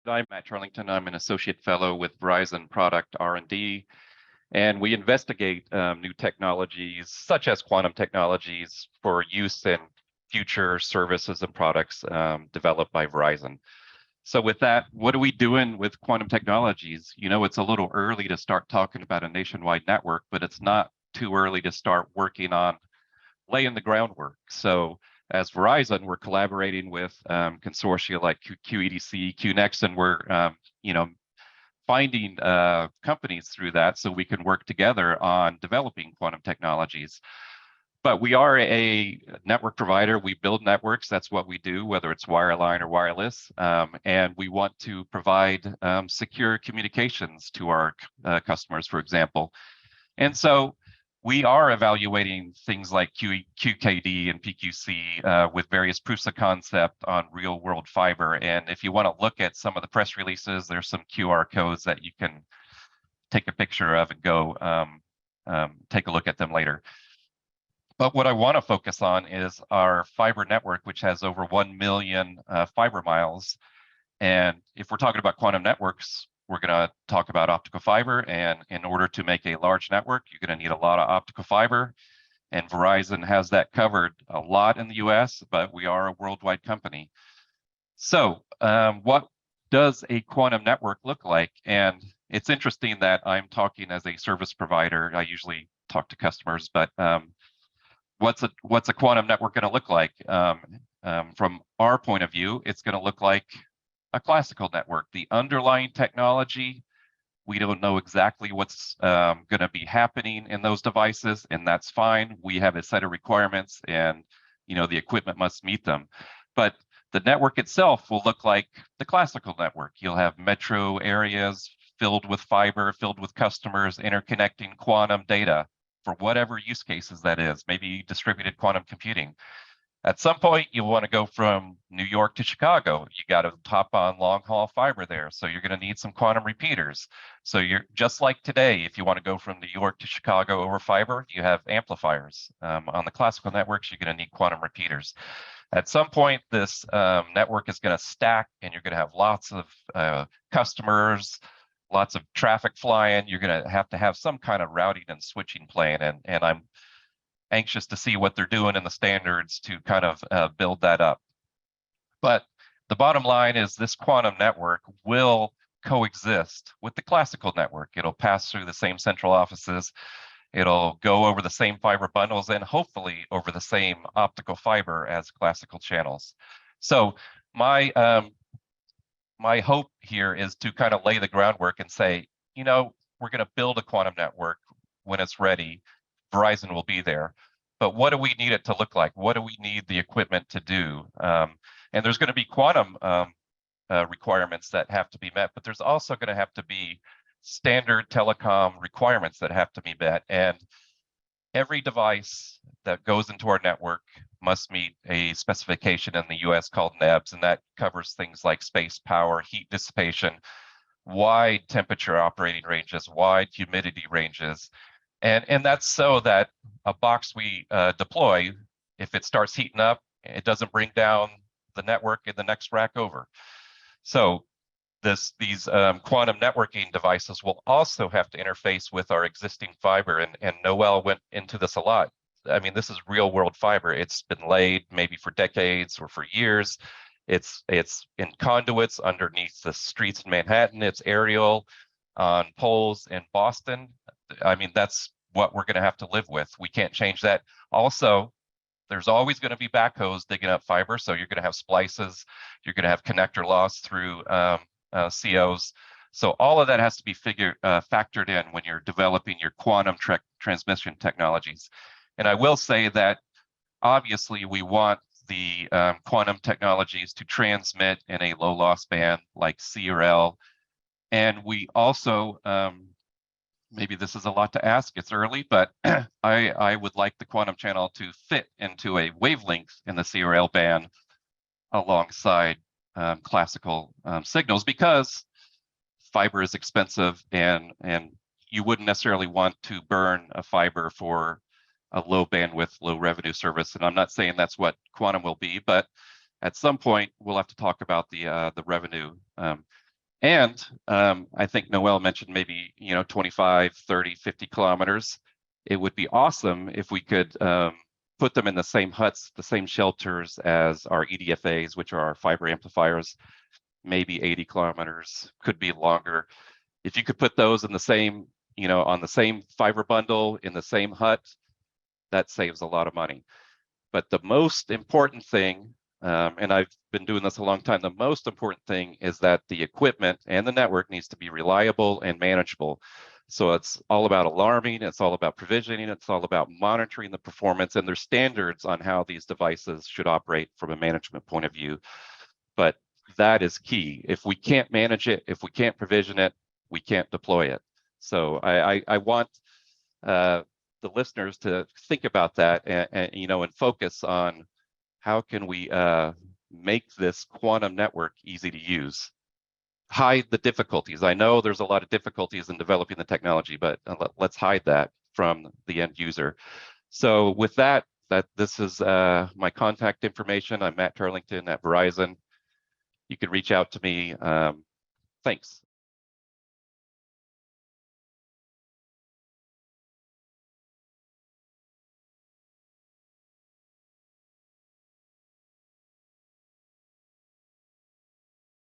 I'm Matt Turlington. I'm an associate fellow with Verizon Product R&D, and we investigate new technologies such as quantum technologies for use in future services and products developed by Verizon. So with that, what are we doing with quantum technologies? You know, it's a little early to start talking about a nationwide network, but it's not too early to start working on laying the groundwork. So as Verizon, we're collaborating with consortia like QED-C, QNext, and we're finding companies through that so we can work together on developing quantum technologies. But we are a network provider. We build networks. That's what we do, whether it's wireline or wireless. And we want to provide secure communications to our customers, for example. And so we are evaluating things like QKD and PQC with various proofs of concept on real world fiber. And if you want to look at some of the press releases, there's some QR codes that you can take a picture of and go take a look at them later. But what I want to focus on is our fiber network, which has over 1 million fiber miles. And if we're talking about quantum networks, we're going to talk about optical fiber. And in order to make a large network, you're going to need a lot of optical fiber. And Verizon has that covered a lot in the US, but we are a worldwide company. So what does a quantum network look like? And it's interesting that I'm talking as a service provider. I usually talk to customers, but what's a quantum network going to look like? From our point of view, it's going to look like a classical network. The underlying technology, we don't know exactly what's going to be happening in those devices, and that's fine. We have a set of requirements, and the equipment must meet them. But the network itself will look like the classical network. You'll have metro areas filled with fiber, filled with customers, interconnecting quantum data for whatever use cases that is, maybe distributed quantum computing. At some point, you want to go from New York to Chicago. You got to top on long haul fiber there. So you're going to need some quantum repeaters. So you're just like today, if you want to go from New York to Chicago over fiber, you have amplifiers. On the classical networks, you're going to need quantum repeaters. At some point, this network is going to stack, and you're going to have lots of customers, lots of traffic flying. You're going to have some kind of routing and switching plan. And I'm anxious to see what they're doing in the standards to kind of build that up. But the bottom line is this quantum network will coexist with the classical network. It'll pass through the same central offices. It'll go over the same fiber bundles and hopefully over the same optical fiber as classical channels. So my hope here is to kind of lay the groundwork and say, we're going to build a quantum network when it's ready. Verizon will be there. But what do we need it to look like? What do we need the equipment to do? And there's going to be quantum requirements that have to be met, but there's also going to have to be standard telecom requirements that have to be met. And every device that goes into our network must meet a specification in the US called NEBS, and that covers things like space, power, heat dissipation, wide temperature operating ranges, wide humidity ranges. And that's so that a box we deploy, if it starts heating up, it doesn't bring down the network in the next rack over. So these quantum networking devices will also have to interface with our existing fiber. And Noel went into this a lot. I mean, this is real world fiber. It's been laid maybe for decades or for years. It's in conduits underneath the streets in Manhattan. It's aerial on poles in Boston. I mean, that's what we're going to have to live with. We can't change that. Also, there's always going to be backhoes digging up fiber. So you're going to have splices. You're going to have connector loss through COs. So all of that has to be factored in when you're developing your quantum transmission technologies. And I will say that obviously we want the quantum technologies to transmit in a low loss band like C or L. And we also, maybe this is a lot to ask, it's early, but I would like the quantum channel to fit into a wavelength in the C or L band alongside classical signals, because fiber is expensive and you wouldn't necessarily want to burn a fiber for a low bandwidth, low revenue service. And I'm not saying that's what quantum will be, but at some point we'll have to talk about the revenue And I think Noel mentioned maybe, 25, 30, 50 kilometers. It would be awesome if we could put them in the same huts, the same shelters as our EDFAs, which are our fiber amplifiers, maybe 80 kilometers, could be longer. If you could put those in the same, on the same fiber bundle in the same hut, that saves a lot of money. But the most important thing, and I've been doing this a long time, the most important thing is that the equipment and the network needs to be reliable and manageable. So it's all about alarming, it's all about provisioning, it's all about monitoring the performance, and there's standards on how these devices should operate from a management point of view. But that is key. If we can't manage it, if we can't provision it, we can't deploy it. So I want the listeners to think about that and focus on how can we make this quantum network easy to use. Hide the difficulties. I know there's a lot of difficulties in developing the technology, but let's hide that from the end user. So with that this is my contact information. I'm Matt Turlington at Verizon. You can reach out to me. Thanks.